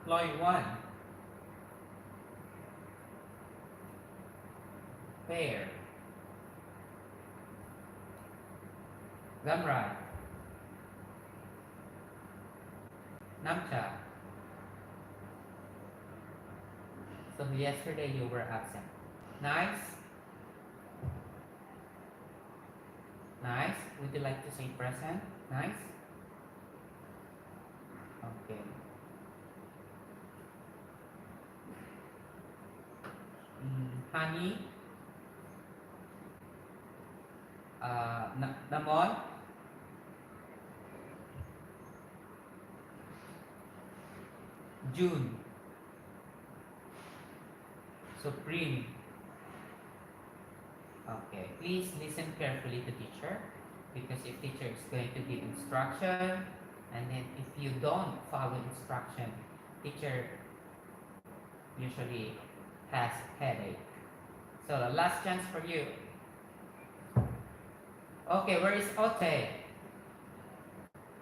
Ploy 1. Pair. Gamrai. Namcha. So yesterday you were absent. Nice. Nice. Would you like to say present? Nice. Okay. Honey. Namon. June. Supreme. Okay. Please listen carefully to teacher, because if teacher is going to give instruction, and then if you don't follow instruction, teacher usually has headache. So the last chance for you. Okay, where is Ote?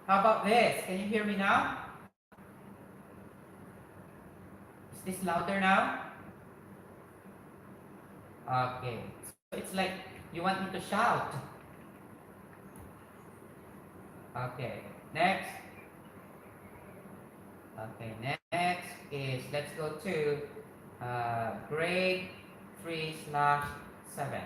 How about this? Can you hear me now? Is this louder now? Okay. So it's like you want me to shout. Okay. Next. Okay. Next is, let's go to grade 3/7.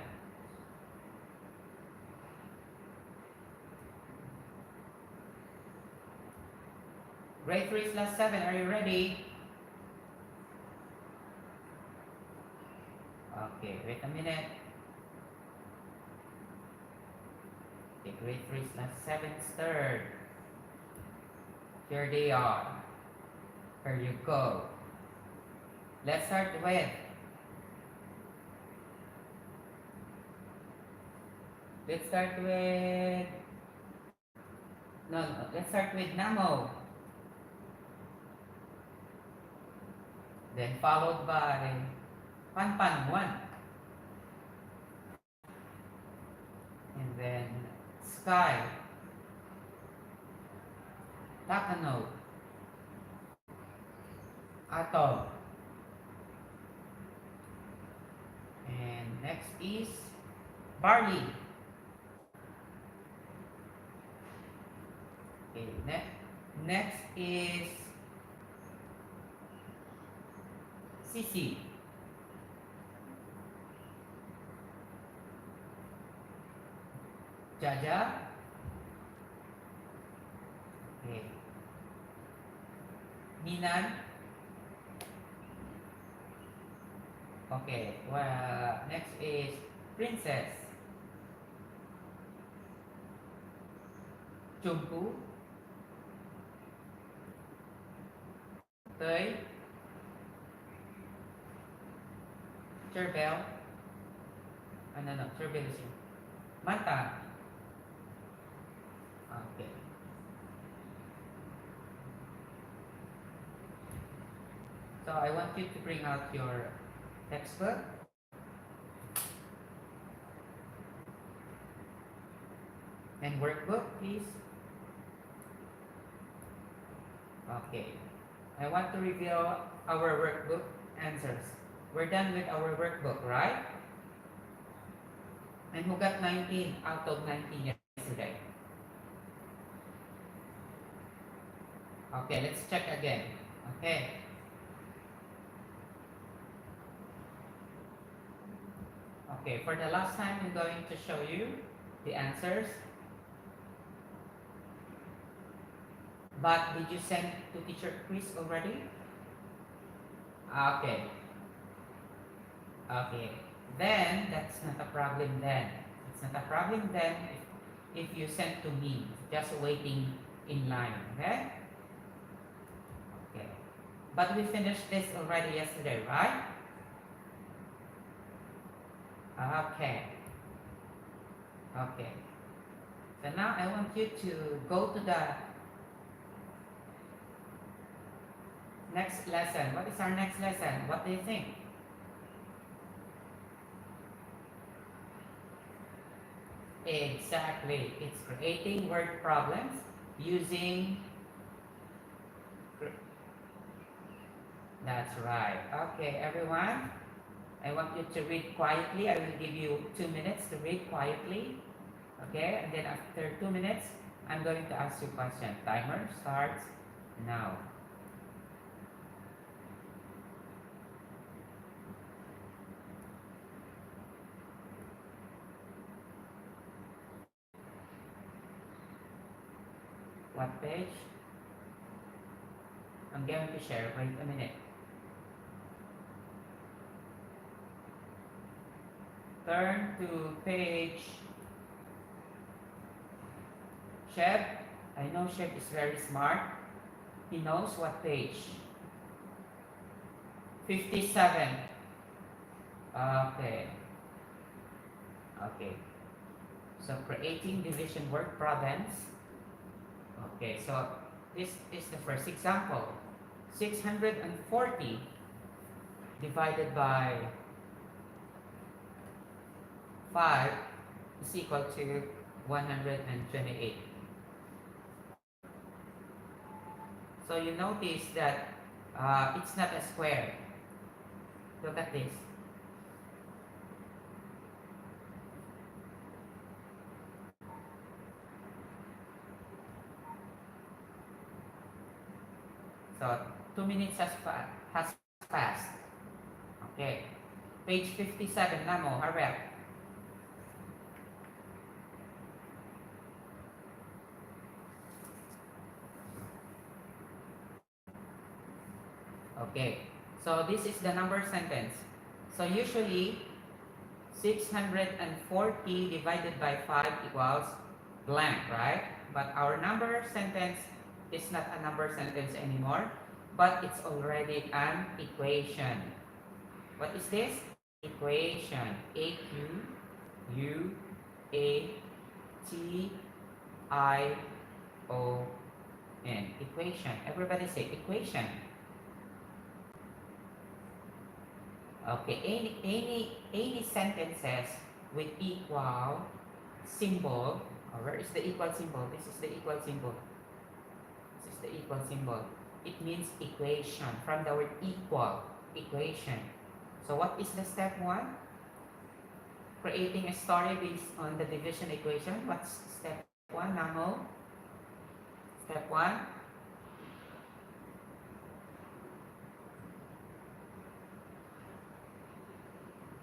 Grade 3/7, are you ready? Okay, wait a minute. Okay, grade 3/7 third. Here they are. Here you go. Let's start with let's start with Namo. Then followed by Panpan 1. And then Sky. Takano. Atom. And next is Barley. Okay, next is Sisi. Jaja. Okay. Minan. Okay, well, next is Princess. Chumpu. Tới. Cherbel. No, Cherbel is here. Mata. Okay. So I want you to bring out your textbook. And workbook, please. Okay. I want to reveal our workbook answers. We're done with our workbook, right? And who got 19 out of 19 yesterday? Okay, let's check again. Okay. Okay, for the last time, I'm going to show you the answers. But did you send to teacher Chris already? Okay. Okay. Then, that's not a problem then. It's not a problem then if you send to me. Just waiting in line. Okay? Okay. But we finished this already yesterday, right? Okay. Okay. So now I want you to go to the next lesson. What is our next lesson? What do you think? Exactly. It's creating word problems using That's right. Okay, everyone. I want you to read quietly. I will give you 2 minutes to read quietly. Okay, and then after 2 minutes, I'm going to ask you a question. Timer starts now. What page? I'm going to share. Wait a minute. Turn to page. Sheb. I know Sheb is very smart. He knows what page. 57. Okay. Okay. So creating division word problems. Okay, so this is the first example. 640 divided by 5 is equal to 128. So you notice that it's not a square. Look at this. So 2 minutes has passed. Okay. Page 57, Namo, hurry up. Okay. So this is the number sentence. So usually 640 divided by 5 equals blank, right? But our number sentence is not a number sentence anymore, but it's already an equation. What is this? Equation. A-Q-U-A-T-I-O-N. Equation. Everybody say equation. Okay, any sentences with equal symbol, where is the equal symbol? This is the equal symbol. This is the equal symbol. It means equation, from the word equal, equation. So what is the step 1? Creating a story based on the division equation. What's step 1, Namo? Step 1.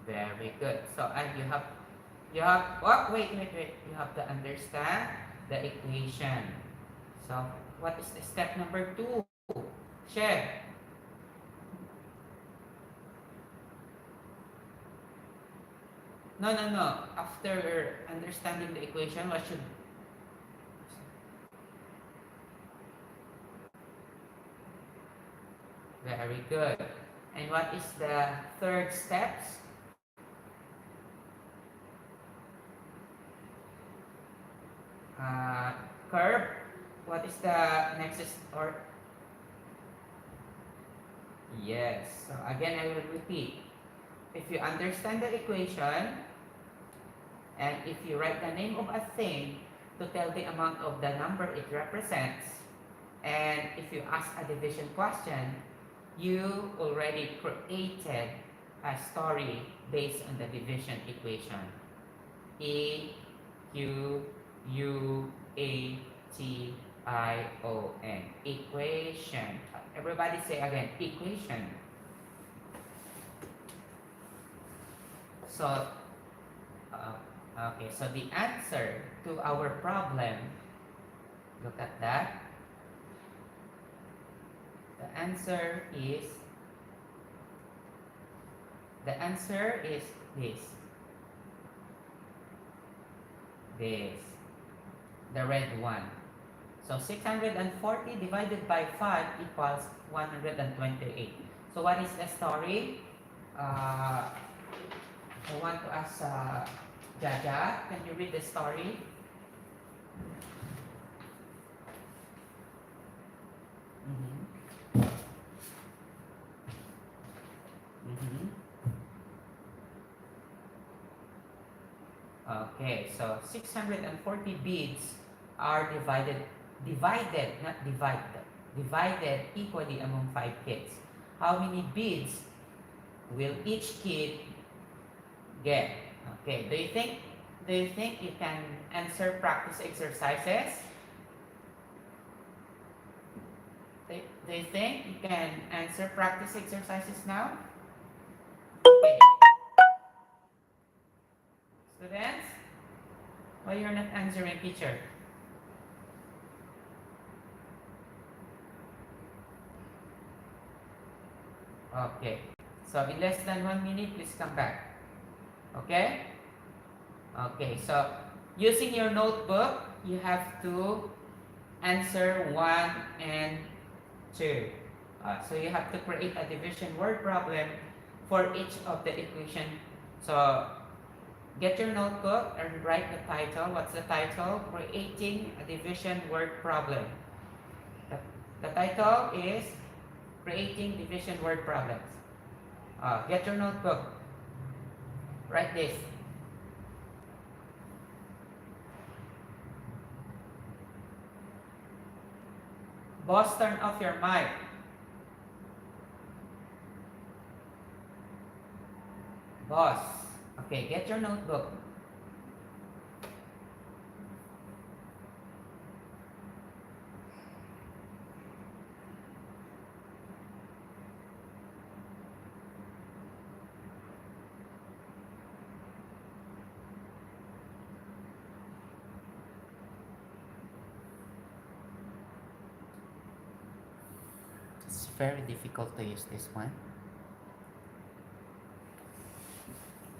Very good. So you have what? Wait. You have to understand the equation. So what is the step number 2? Share. No. After understanding the equation, what should? Very good. And what is the third steps? Curve. What is the next or? Yes. So again, I will repeat. If you understand the equation, and if you write the name of a thing to tell the amount of the number it represents, and if you ask a division question, you already created a story based on the division equation. E Q U A T I O N. Equation. Everybody say again, equation. So, okay, so the answer to our problem, look at that. The answer is this. The red one. So 640 divided by 5 equals 128. So what is the story? I want to ask Jaja, can you read the story? Mm-hmm. Mm-hmm. Okay, so 640 beads are divided equally among 5 kids. How many beads will each kid get? Okay, do you think you can answer practice exercises? Do you think you can answer practice exercises now? Okay, students, why you're not answering, teacher? Okay, so in less than 1 minute, please come back. Okay? Okay, so using your notebook, you have to answer 1 and 2. So you have to create a division word problem for each of the equation. So get your notebook and write the title. What's the title? Creating a division word problem. The title is Creating Division Word Problems. Get your notebook. Write this. Boss, turn off your mic. Boss. Okay, get your notebook. It's very difficult to use this one.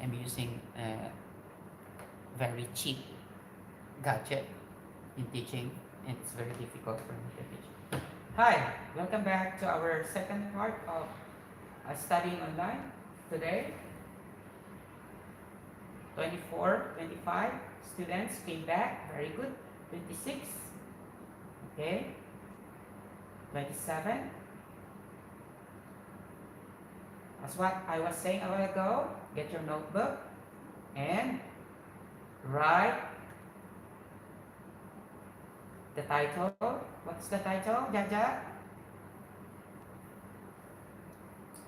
I'm using a very cheap gadget in teaching, and it's very difficult for me to teach. Hi, welcome back to our second part of studying online. Today, 24, 25 students came back, very good. 26, okay, 27. As what I was saying a while ago, get your notebook and write the title. What's the title, Jaja?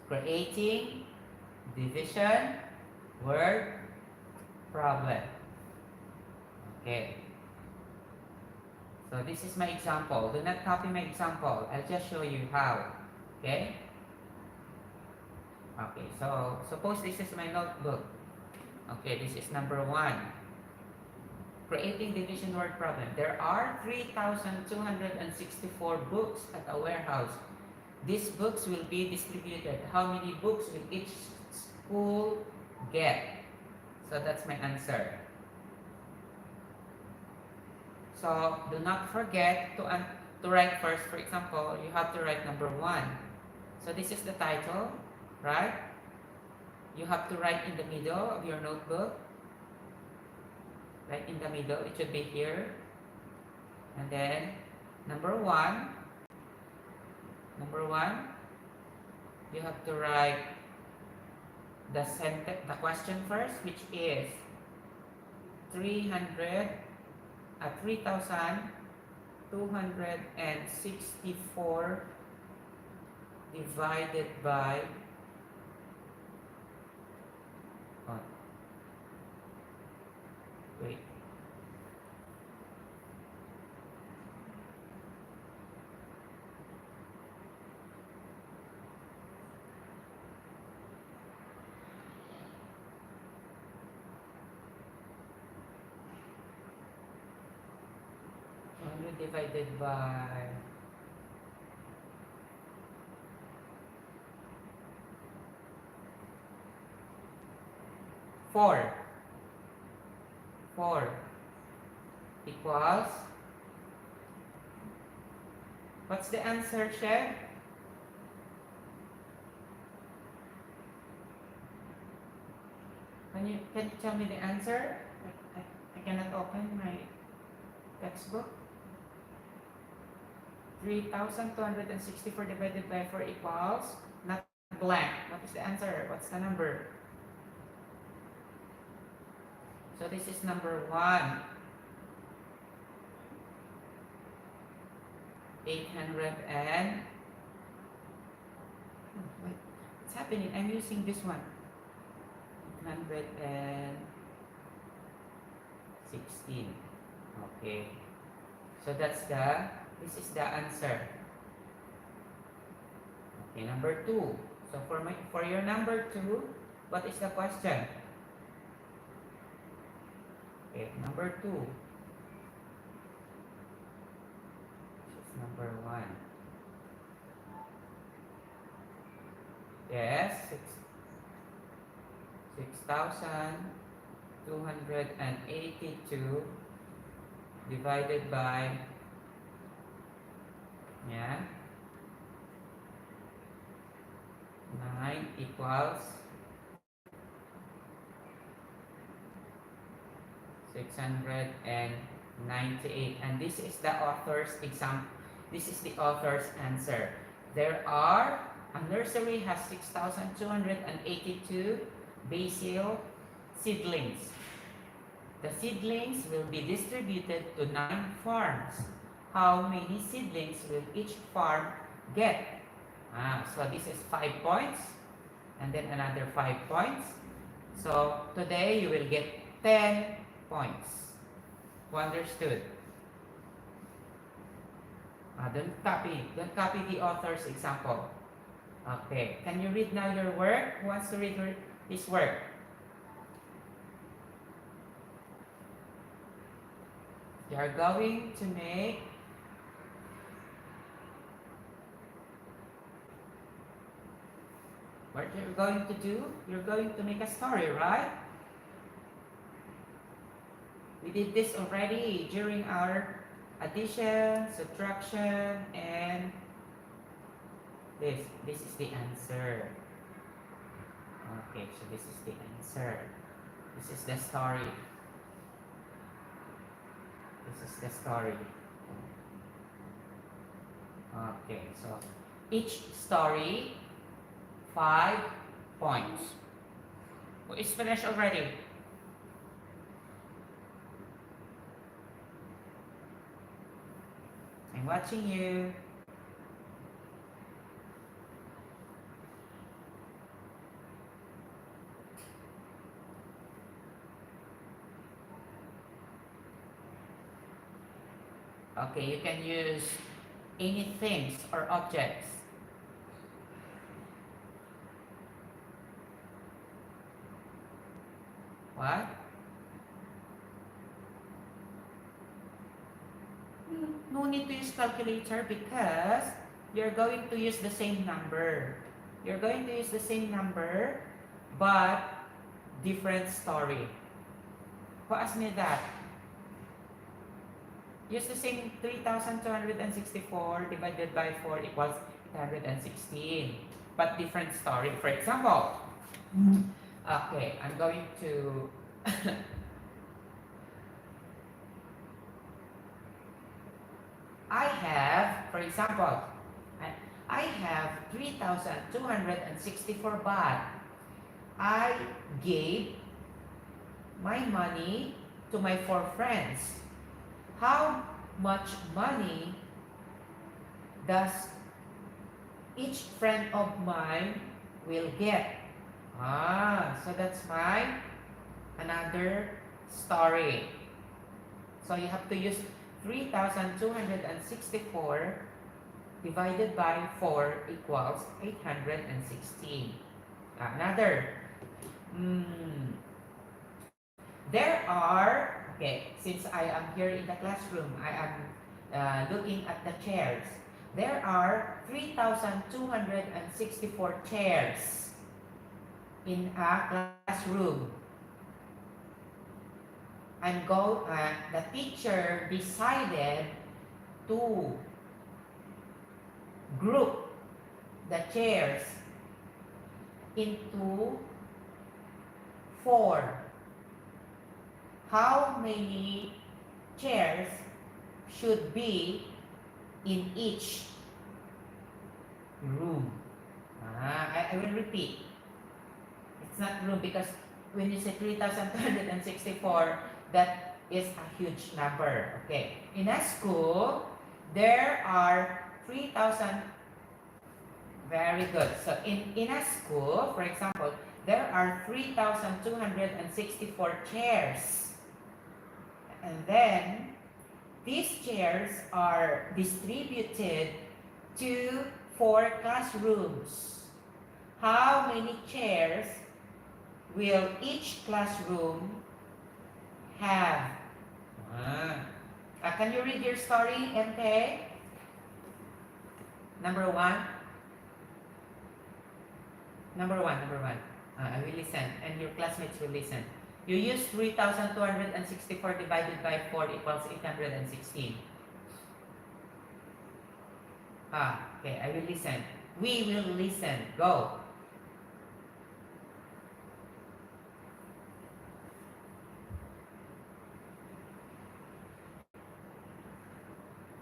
Creating division word problem. Okay. So this is my example. Do not copy my example. I'll just show you how. Okay? Okay, so suppose this is my notebook. Okay, this is number 1. Creating division word problem. There are 3,264 books at a warehouse. These books will be distributed. How many books will each school get? So that's my answer. So do not forget to write first. For example, you have to write number 1. So this is the title, right? You have to write in the middle of your notebook. Right in the middle, it should be here. And then number 1, you have to write the question first, which is 3,264 divided by wait. Divided by 4 equals, what's the answer, Chef? Can you tell me the answer? I cannot open my textbook. 3,264 divided by 4 equals, not blank. What is the answer? What's the number? So this is number 1. 800 and What's happening? I'm using this one. 816. Okay. So this is the answer. Okay, number 2. So for your number 2, what is the question? Okay, number 2. This is number 1. Yes, 6,282 divided by, yeah, 9 equals 698, and this is the author's this is the author's answer. There are, a nursery has 6,282 basil seedlings. The seedlings will be distributed to 9 farms. How many seedlings will each farm get? So this is 5 points, and then another 5 points. So today you will get 10 points. Who understood? Don't copy the author's example. Okay, can you read now your work? Who wants to read his work? You are going to make what you're going to do? You're going to make a story, right? We did this already during our addition, subtraction, and this is the answer. Okay, so this is the answer. This is the story. This is the story. Okay, so each story 5 points. Who is finished already? I'm watching you. Okay, you can use any things or objects. What? No need to use calculator because you're going to use the same number. You're going to use the same number, but different story. Who asked me that? Use the same 3,264 divided by 4 equals 816, but different story. For example, okay, I'm going to I have, for example, I have 3,264 baht. I gave my money to my 4 friends. How much money does each friend of mine will get? So that's another story. So you have to use 3,264 divided by 4 equals 816. Another. There are, okay, since I am here in the classroom, I am looking at the chairs. There are 3,264 chairs in a classroom. The teacher decided to group the chairs into 4. How many chairs should be in each room? I will repeat. It's not room because when you say 3,264, that is a huge number. Okay. In a school, there are 3,000. Very good. So in a school, for example, there are 3,264 chairs. And then these chairs are distributed to 4 classrooms. How many chairs will each classroom have? Can you read your story, MK? Number one. Number one. I will listen, and your classmates will listen. You use 3,264 divided by 4 equals 816. Okay, I will listen. We will listen. Go.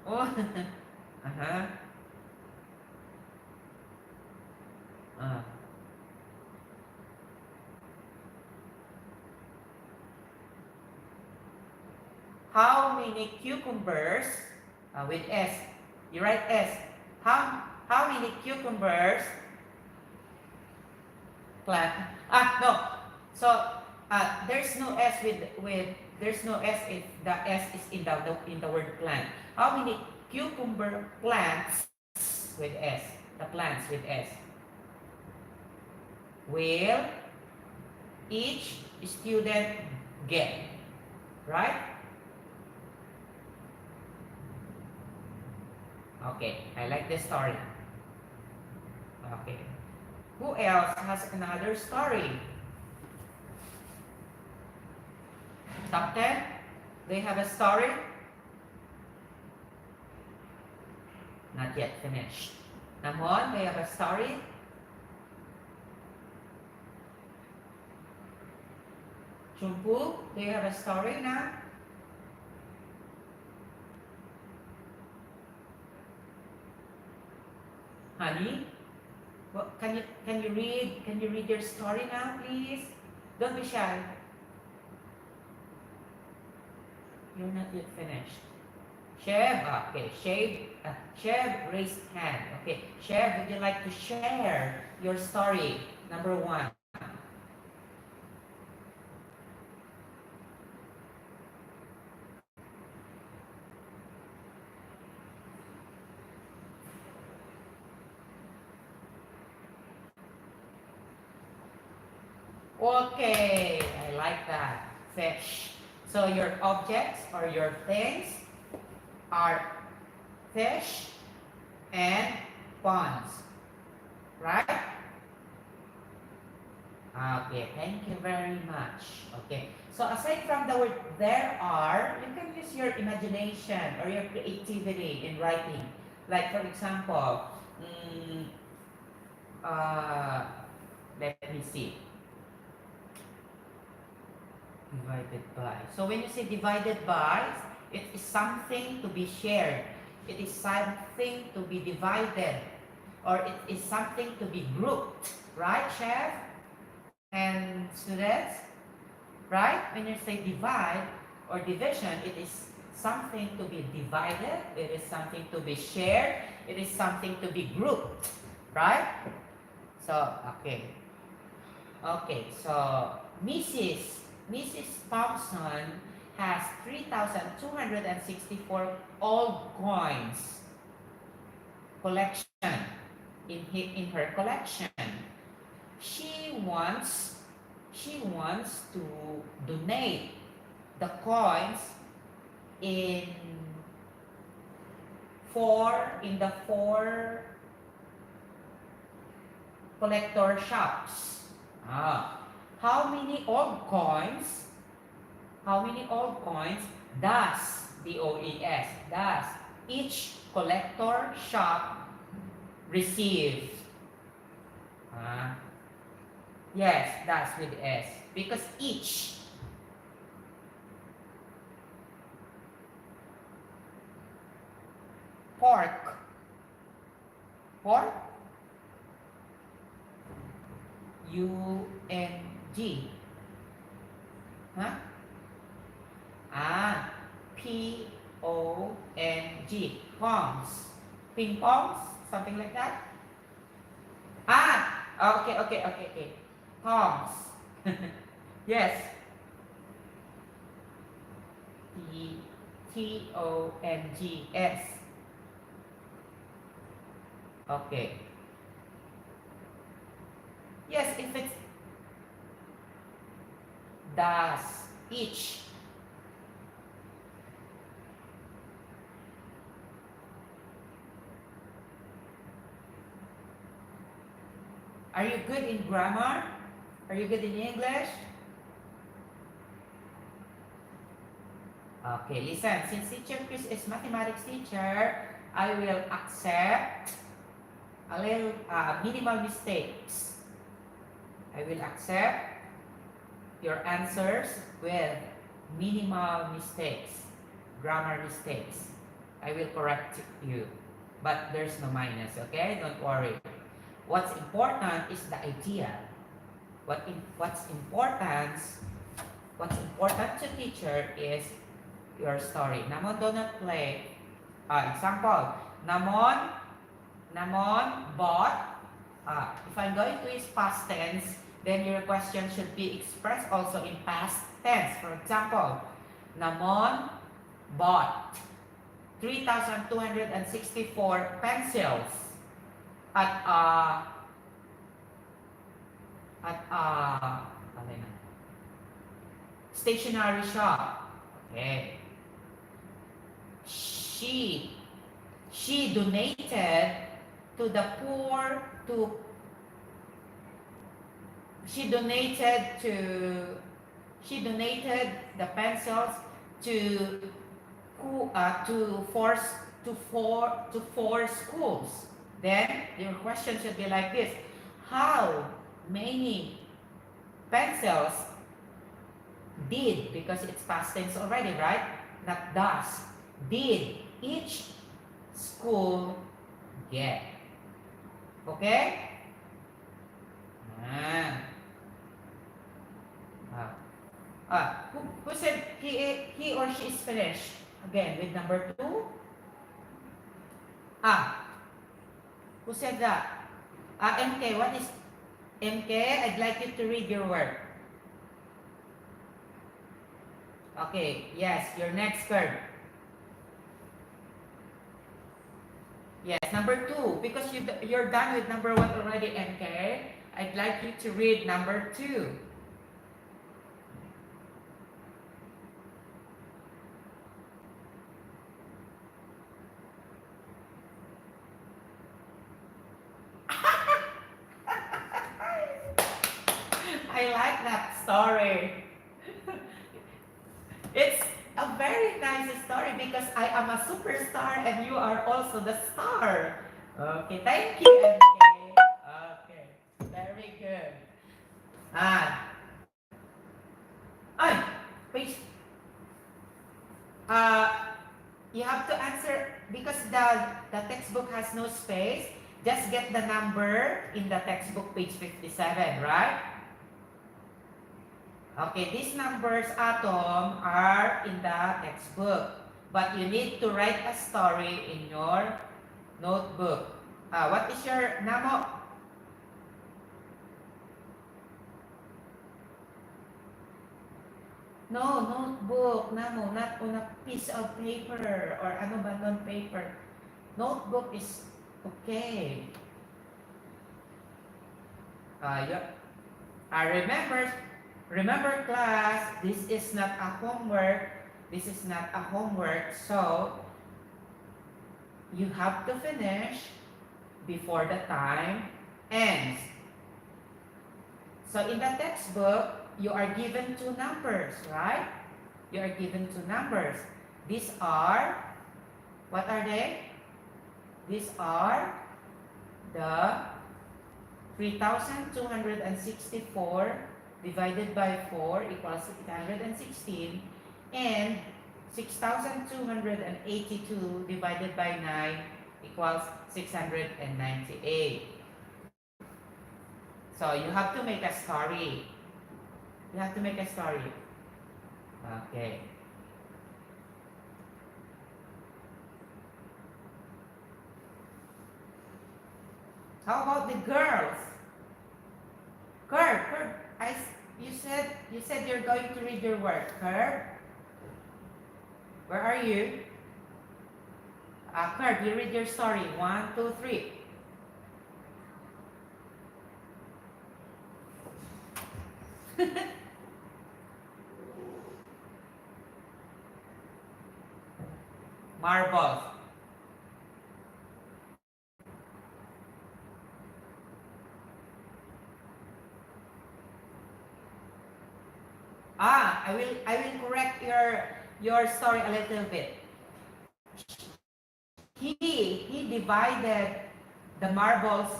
Oh, uh-huh. How many cucumbers with S? You write S. How many cucumbers plant? No. So there's no S with there's no S if the S is in the word plant. How many cucumber plants with S? The plants with S. Will each student get? Right? Okay, I like this story. Okay. Who else has another story? Top 10? They have a story? Not yet finished. Namon, they have a story? Chumpu, do you have a story now? Honey, what, can you read your story now, please? Don't be shy. You're not yet finished. Chev, okay. Chev raised hand. Okay, Chev, would you like to share your story? Number 1. Okay, I like that. Fish. So your objects or your things are fish and ponds, right? Okay, thank you very much. Okay, so aside from the word there are, you can use your imagination or your creativity in writing. Like for example, let me see. Divided by. So when you say divided by, it is something to be shared. It is something to be divided. Or it is something to be grouped. Right, Chef? And students? Right? When you say divide or division, it is something to be divided. It is something to be shared. It is something to be grouped. Right? So, okay. Okay, so Mrs. Thompson has 3,264 old coins collection in her collection. She wants to donate the coins in the four collector shops. How many old coins does DOES does each collector shop receive? Yes, that's with S because each. Pork. UNG. PONG. Pongs. Ping pongs, something like that. Okay. Tongs. Yes. Tongs. Okay. Yes, if it's does, each. Are you good in grammar? Are you good in English? Okay, listen. Since Teacher Chris is mathematics teacher, I will accept a little minimal mistakes. I will accept your answers with minimal mistakes, grammar mistakes. I will correct you, but there's no minus, okay? Don't worry. What's important is the idea. What's important to teacher is your story. Namon do not play. Example, Namon bought. If I'm going to use past tense, then your question should be expressed also in past tense. For example, Namon bought 3,264 pencils at stationery shop. Okay. She donated to the poor to she donated the pencils to four schools. Then your question should be like this: how many pencils did, because it's past tense already, right? Not does. Did each school get? Okay? Who said he or she is finished? Again, with number 2. Who said that? MK, what is MK? I'd like you to read your work. Okay, yes, your next curve. Yes, number 2, because you're done with number 1 already, MK. I'd like you to read number 2. I like that story. It's a very nice story because I am a superstar and you are also the star. Okay, thank you, MK. Okay, very good. Ay, please. You have to answer because the textbook has no space. Just get the number in the textbook, page 57, right? Okay, these numbers, atom, are in the textbook. But you need to write a story in your notebook. What is your namo? No, notebook, namo, not on a piece of paper or ano ba non-paper. Notebook is okay. Remember class, this is not a homework. This is not a homework. So, you have to finish before the time ends. So, in the textbook, you are given 2 numbers, right? You are given 2 numbers. These are, what are they? These are the 3,264 divided by 4 equals 616, and 6,282 divided by 9 equals 698. So you have to make a story. You have to make a story. Okay. How about the girls? Kurt, you said you're going to read your work. Kurt, where are you? Kurt, you read your story. 1, 2, 3. Marbles. I will correct your story a little bit. He divided the marbles,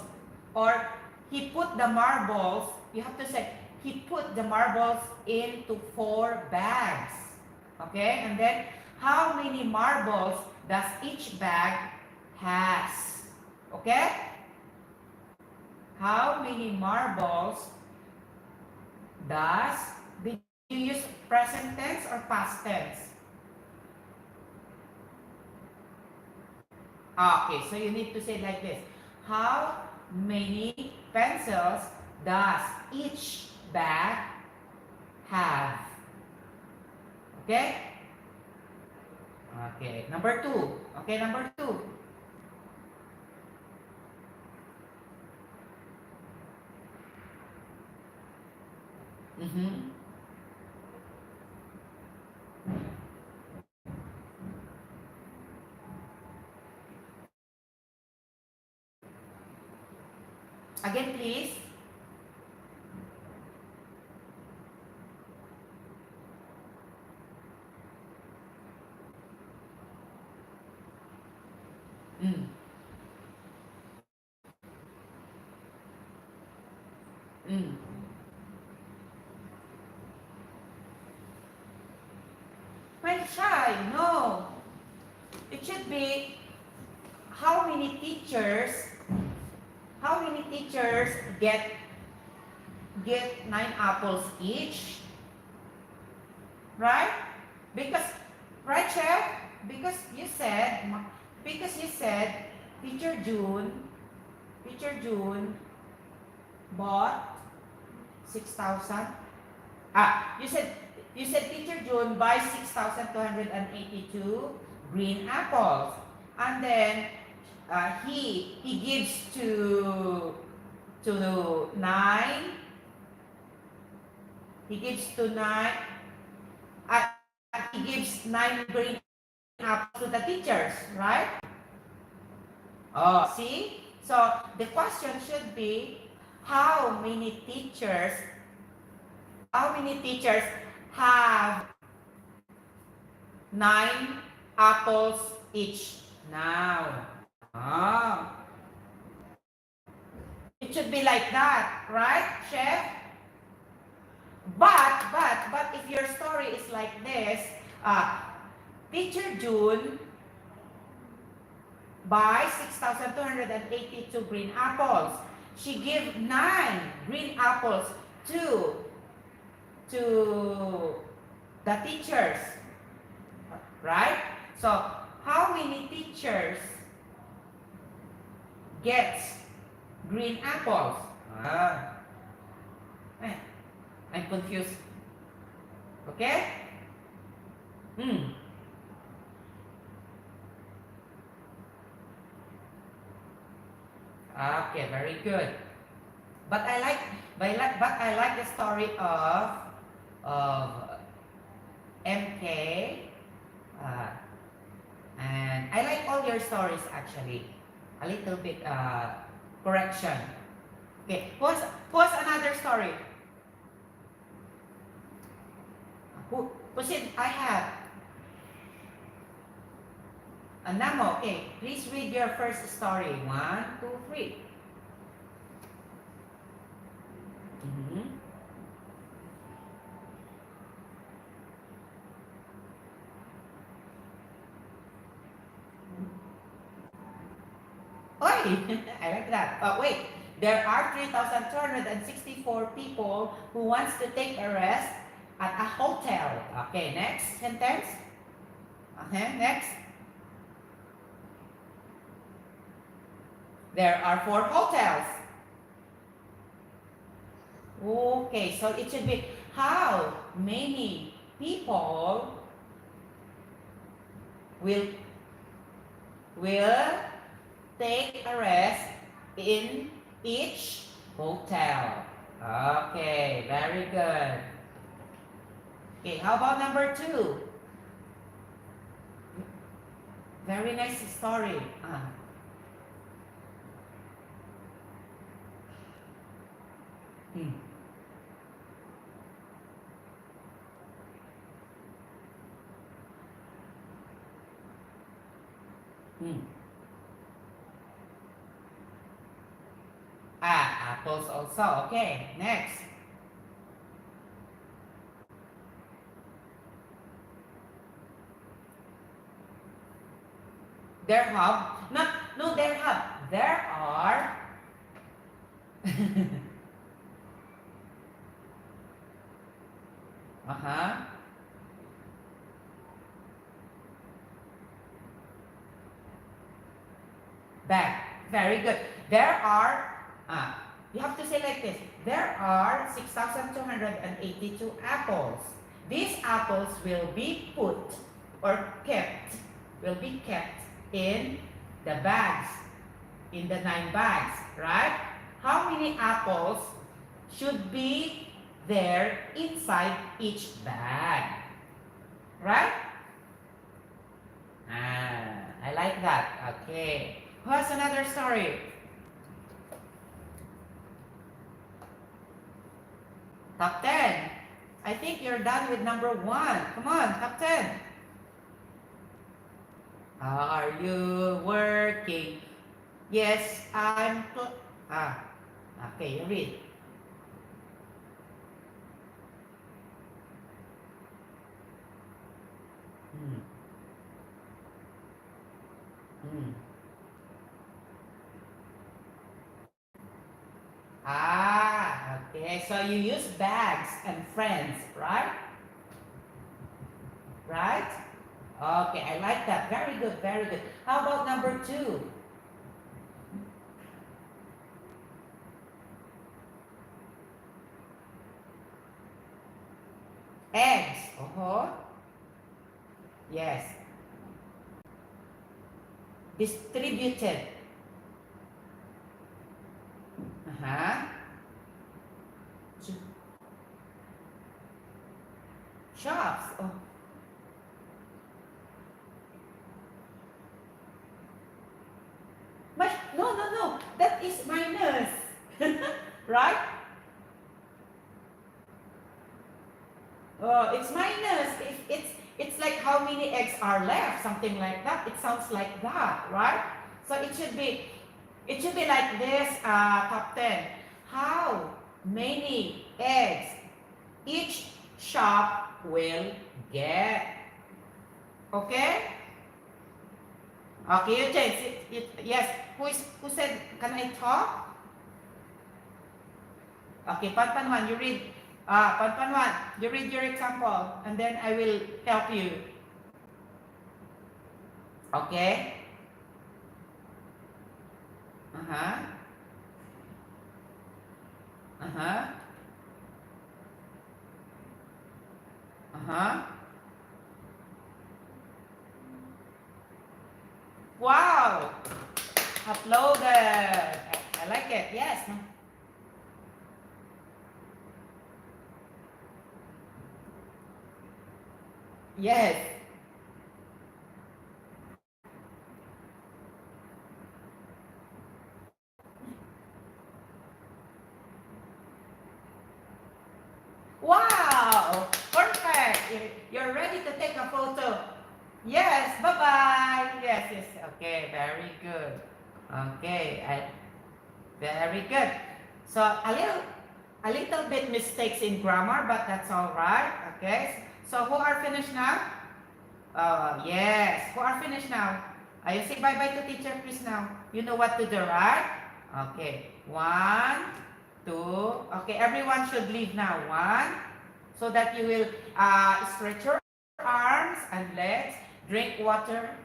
or he put the marbles, you have to say, he put the marbles into 4 bags. Okay? And then how many marbles does each bag has? Okay? How many marbles does, did you use present tense or past tense? Okay, so you need to say like this. How many pencils does each bag have? Okay? Okay, number 2. Okay, number 2. Mm-hmm. Again, please. Mm. Mm. When shy, no. It should be how many teachers get 9 apples each, right? Because, right, Chef? Because you said teacher June bought 6,000. You said teacher June buys 6,282 green apples, and then he gives to 9. He gives to 9. He gives 9 green apples to the teachers, right? Oh, see? So the question should be, how many teachers have 9 apples each? Now, it should be like that, right, Chef? But if your story is like this, teacher June buys 6,282 green apples. She gives 9 green apples to the teachers, right? So how many teachers gets green apples? I'm confused. Okay? Okay, very good. But I like the story of MK, and I like all your stories actually. A little bit correction. Okay, what's another story? Who's it? I have. Namo, okay. Please read your first story. 1, 2, 3. Oi! I like that. But wait, there are 3,264 people who wants to take a rest at a hotel. Okay, next sentence. Okay, next. There are 4 hotels. Okay, so it should be how many people will take a rest in each hotel. Okay, very good. Okay, how about number 2? Very nice story. Hmm. Hmm. Apples also. Okay, next. There have, not, no, there have. There are, uh-huh, back. Very good. There are, you have to say like this. There are 6,282 apples. These apples will be put or kept, will be kept in the bags, in the 9 bags, right? How many apples should be there inside each bag? Right? I like that. Okay. Who has another story? Top 10. I think you're done with number 1. Come on, top 10. Are you working? Yes, I'm. Okay, you read. Hmm. Hmm. Okay. So you use bags and friends, right? Right? Okay, I like that. Very good, very good. How about number 2? Eggs. Uh-huh. Yes. Distributed. Uh-huh. Shops. Oh. But no. That is minus. Right? It's minus. It's like how many eggs are left, something like that. It sounds like that, right? So it should be like this, top 10. How many eggs each shop will get? Okay? Okay, you change it. Yes. Who said, can I talk? Okay, Pan 1, you read. Pan 1, you read your example, and then I will help you. Okay? Uh-huh. Uh-huh. Uh-huh. Wow! Uploaded. I like it. Yes. Yes. Wow! Perfect. You're ready to take a photo. Yes. Bye-bye. Yes. Okay. Very good. Okay. Very good. So a little bit mistakes in grammar, but that's all right. Okay. So who are finished now? Yes. Who are finished now? You say bye-bye to teacher Chris now. You know what to do, right? Okay. 1, 2. Okay, everyone should leave now. 1. So that you will stretch your arms and legs. Drink water.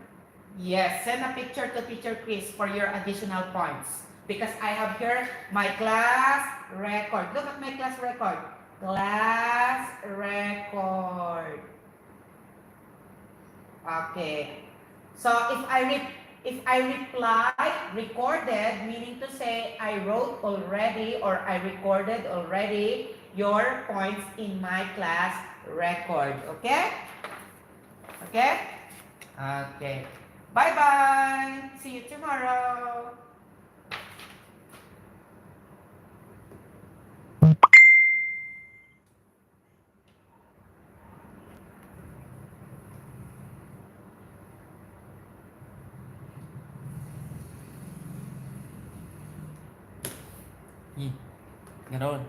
Yes, send a picture to Teacher Chris for your additional points. Because I have here my class record. Look at my class record. Class record. Okay. So if I reply recorded, meaning to say I wrote already or I recorded already your points in my class record. Okay? Okay? Okay. Bye-bye. See you tomorrow. Ganon.